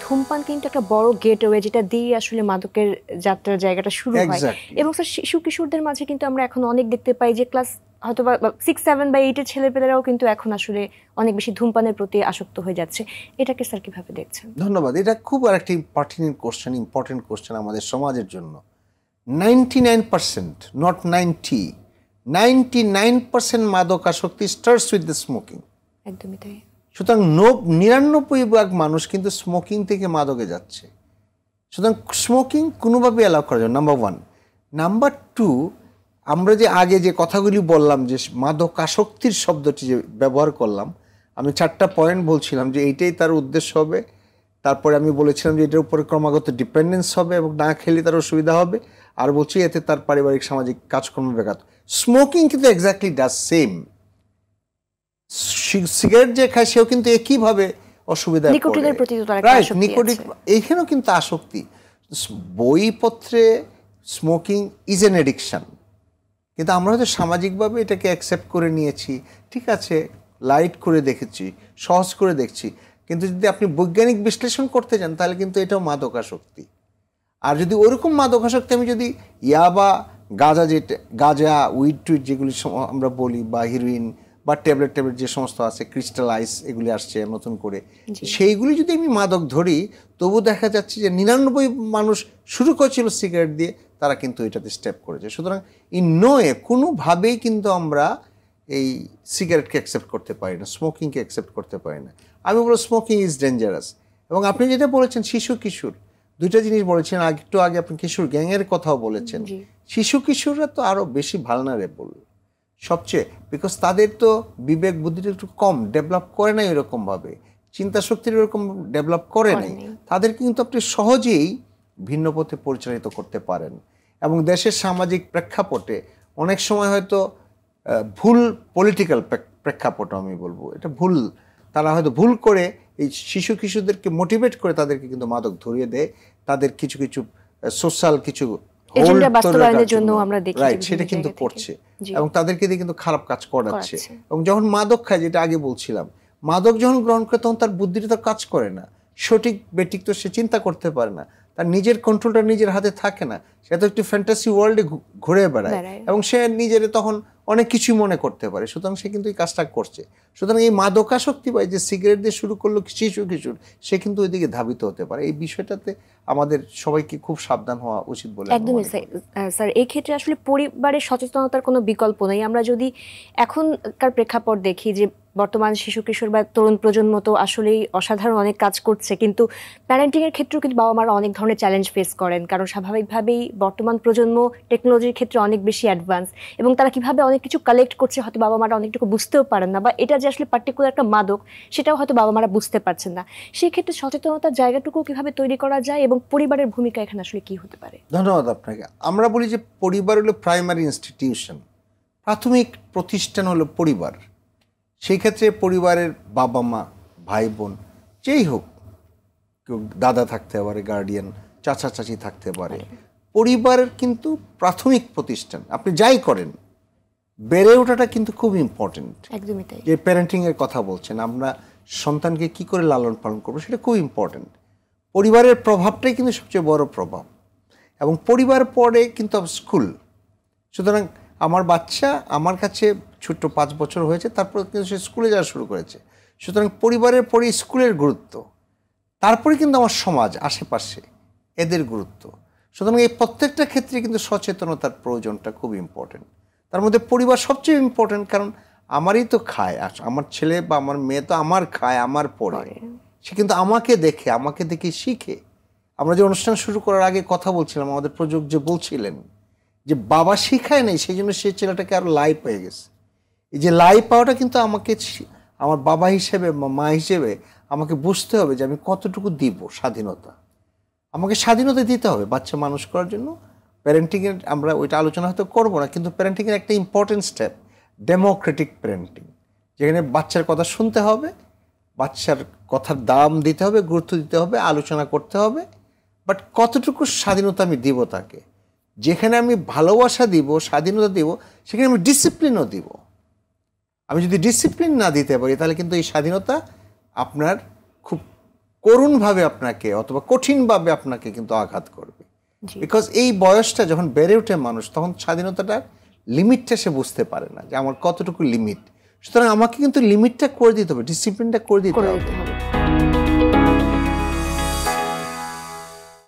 ধূমপান কিন্তু একটা বড় গেটওয়ে, যেটা দিয়ে আসলে মাদকের যাত্রার জায়গাটা শুরু হয়। এবং স্যার শিশু কিশোরদের মাঝে কিন্তু আমরা এখন অনেক দেখতে পাই যে ক্লাস হয়তো বা 6, 7 বা 8 এর ছেলেপেলেরাও কিন্তু এখন আসলে অনেক বেশি ধূমপানের প্রতি আসক্ত হয়ে যাচ্ছে। এটাকে স্যার কিভাবে দেখছেন? ধন্যবাদ। এটা খুব আরেকটি ইম্পর্টেন্ট কোশ্চেন আমাদের সমাজের জন্য। 99%, নট 90, 99% মাদকাসক্তি স্টার্টস উইথ দ্য স্মোকিং। একদমই তাই। সুতরাং 99% মানুষ কিন্তু স্মোকিং থেকে মাদকে যাচ্ছে। সুতরাং স্মোকিং কোনোভাবে অ্যালাউ করা যায়, নাম্বার 1। নাম্বার 2, আমরা যে আগে যে কথাগুলি বললাম, যে মাদকাসক্তির শব্দটি যে ব্যবহার করলাম, আমি 4টা পয়েন্ট বলছিলাম যে এইটাই তার উদ্দেশ্য হবে। তারপরে আমি বলেছিলাম যে এটার উপরে ক্রমাগত ডিপেন্ডেন্স হবে এবং না খেলে তার অসুবিধা হবে। আর বলছি এতে তার পারিবারিক সামাজিক কাজকর্ম ব্যাঘাত। স্মোকিং কিন্তু এক্স্যাক্টলি ডাজ সেম। সিগারেট যে খায় সেও কিন্তু একইভাবে অসুবিধা, নিকোটিনের প্রতি তো তার একটা আসক্তি নিকোটিন, এইখানেও কিন্তু আসক্তি। বইপত্রে স্মোকিং ইজ এন এডিকশন, কিন্তু আমরা হয়তো সামাজিকভাবে এটাকে অ্যাকসেপ্ট করে নিয়েছি। ঠিক আছে, লাইট করে দেখেছি, সহজ করে দেখছি, কিন্তু যদি আপনি বৈজ্ঞানিক বিশ্লেষণ করতে যান তাহলে কিন্তু এটাও মাদকাসক্তি। আর যদি ওরকম মাদকাসক্তি আমি যদি ইয়াবা, গাঁজা, উইড যেগুলি আমরা বলি, বা হিরোইন বা ট্যাবলেট যে সমস্ত আছে, ক্রিস্টালাইজ এগুলি আসছে নতুন করে, সেইগুলি যদি আমি মাদক ধরি, তবু দেখা যাচ্ছে যে 99 মানুষ শুরু করেছিল সিগারেট দিয়ে, তারা কিন্তু এটাতে স্টেপ করেছে। সুতরাং কোনোভাবেই কিন্তু আমরা এই সিগারেটকে অ্যাকসেপ্ট করতে পারি না, স্মোকিংকে অ্যাকসেপ্ট করতে পারি না। আমি বলবো স্মোকিং ইজ ডেঞ্জারাস। এবং আপনি যেটা বলেছেন শিশু কিশোর, দুইটা জিনিস বলেছেন। একটু আগে আপনি কিশোর গ্যাংয়ের কথাও বলেছেন। শিশু কিশোররা তো আরও বেশি ভালনারেবল সবচেয়ে, বিকজ তাদের তো বিবেক বুদ্ধিটা একটু কম ডেভেলপ করে নাই এরকমভাবে, চিন্তা শক্তির এরকম ডেভেলপ করে নাই। তাদেরকে কিন্তু আপনি সহজেই ভিন্ন পথে পরিচালিত করতে পারেন। এবং দেশের সামাজিক প্রেক্ষাপটে অনেক সময় হয়তো ভুল পলিটিক্যাল প্রেক্ষাপট, আমি বলবো এটা ভুল, তারা হয়তো ভুল করে এই শিশু কিশোরদেরকে মোটিভেট করে তাদেরকে কিন্তু মাদক ধরিয়ে দেয়, তাদের কিছু সোশ্যাল কিছু সেটা কিন্তু করছে এবং তাদেরকে দিয়ে কিন্তু খারাপ কাজ করাচ্ছে। এবং যখন মাদক খায়, যেটা আগে বলছিলাম, মাদক যখন গ্রহণ করে তখন তার বুদ্ধিটা তো কাজ করে না, সঠিক বেঠিক তো সে চিন্তা করতে পারে না, তার নিজের কন্ট্রোলটা নিজের হাতে থাকে না, সে তো একটু ফ্যান্টাসি ওয়ার্ল্ডে ঘুরে বেড়ায় এবং সে নিজের তখন অনেক কিছুই মনে করতে পারে। সুতরাং সে কিন্তু এই কাজটা করছে। সুতরাং এই মাদকাসক্তি বা যে সিগারেট দিয়ে শুরু করলো শিশু কিশোর, সে কিন্তু ওইদিকে ধাবিত হতে পারে। এই বিষয়টাতে আমাদের সবাইকে খুব সাবধান হওয়া উচিত বলে। একদমই স্যার, এই ক্ষেত্রে আসলে পরিবারের সচেতনতার কোনো বিকল্প নেই। আমরা যদি এখনকার প্রেক্ষাপট দেখি যে বর্তমান শিশু কিশোর বা তরুণ প্রজন্ম তো আসলেই অসাধারণ অনেক কাজ করছে, কিন্তু প্যারেন্টিংয়ের ক্ষেত্রেও কিন্তু বাবা মারা অনেক ধরনের চ্যালেঞ্জ ফেস করেন, কারণ স্বাভাবিকভাবেই বর্তমান প্রজন্ম টেকনোলজির ক্ষেত্রে অনেক বেশি অ্যাডভান্স, এবং তারা কিভাবে অনেক কিছু কালেক্ট করছে হয়তো বাবা মারা অনেকটুকু বুঝতেও পারেন না, বা এটা যে আসলে পার্টিকুলার একটা মাদক সেটাও হয়তো বাবা মারা বুঝতে পারছেন না। সেই ক্ষেত্রে সচেতনতার জায়গাটুকু কিভাবে তৈরি করা যায় এবং পরিবারের ভূমিকা এখানে আসলে কি হতে পারে? ধন্যবাদ আপনাকে। আমরা বলি যে পরিবার হলো প্রাইমারি ইনস্টিটিউশন, প্রাথমিক প্রতিষ্ঠান হলো পরিবার। সেই ক্ষেত্রে পরিবারের বাবা মা, ভাই বোন, যেই হোক, কেউ দাদা থাকতে পারে, গার্ডিয়ান, চাচা চাচি থাকতে পারে, পরিবারের কিন্তু প্রাথমিক প্রতিষ্ঠান। আপনি যাই করেন, বেড়ে ওঠাটা কিন্তু খুব ইম্পর্টেন্ট। একদমই তাই। যে প্যারেন্টিংয়ের কথা বলছেন, আমরা সন্তানকে কি করে লালন পালন করবো, সেটা খুব ইম্পর্টেন্ট। পরিবারের প্রভাবটাই কিন্তু সবচেয়ে বড় প্রভাব, এবং পরিবার পরে কিন্তু স্কুল। সুতরাং আমার বাচ্চা আমার কাছে ছোট্ট 5 বছর হয়েছে, তারপর কিন্তু সে স্কুলে যাওয়া শুরু করেছে। সুতরাং পরিবারের পরে স্কুলের গুরুত্ব, তারপরে কিন্তু আমার সমাজ আশেপাশে এদের গুরুত্ব। সুতরাং এই প্রত্যেকটা ক্ষেত্রে কিন্তু সচেতনতার প্রয়োজনটা খুব ইম্পর্টেন্ট। তার মধ্যে পরিবার সবচেয়ে ইম্পর্টেন্ট, কারণ আমারই তো খায়, আমার ছেলে বা আমার মেয়ে তো আমার খায়, আমার পড়ে, সে কিন্তু আমাকে দেখে শিখে। আমরা যে অনুষ্ঠান শুরু করার আগে কথা বলছিলাম, আমাদের প্রযোজক যে বলছিলেন যে বাবা শিখায় নাই, সেই জন্য সে ছেলেটাকে আরো লাই পেয়ে গেছে। এই যে লাই পাওয়াটা কিন্তু আমাকে, আমার বাবা হিসেবে বা মা হিসেবে আমাকে বুঝতে হবে যে আমি কতটুকু দিব স্বাধীনতা। আমাকে স্বাধীনতা দিতে হবে বাচ্চা মানুষ করার জন্য। প্যারেন্টিংয়ের আমরা ওইটা আলোচনা হয়তো করবো না, কিন্তু প্যারেন্টিংয়ের একটা ইম্পর্টেন্ট স্টেপ ডেমোক্রেটিক প্যারেন্টিং, যেখানে বাচ্চার কথা শুনতে হবে, বাচ্চার কথার দাম দিতে হবে, গুরুত্ব দিতে হবে, আলোচনা করতে হবে। বাট কতটুকু স্বাধীনতা আমি দিব তাকে, যেখানে আমি ভালোবাসা দিব, স্বাধীনতা দিব, সেখানে আমি ডিসিপ্লিনও দিব। আমি যদি ডিসিপ্লিন না দিতে পারি, তাহলে কিন্তু এই স্বাধীনতা আপনার খুব করুণভাবে আপনাকে অথবা কঠিনভাবে আপনাকে কিন্তু আঘাত করবে। জি। বিকজ এই বয়সটা যখন বেড়ে ওঠে মানুষ, তখন স্বাধীনতাটার লিমিটটা সে বুঝতে পারে না যে আমার কতটুকু লিমিট। সুতরাং আমাকে কিন্তু লিমিটটা করে দিতে হবে, ডিসিপ্লিনটা করে দিতে করে হবে। দিতে হবে।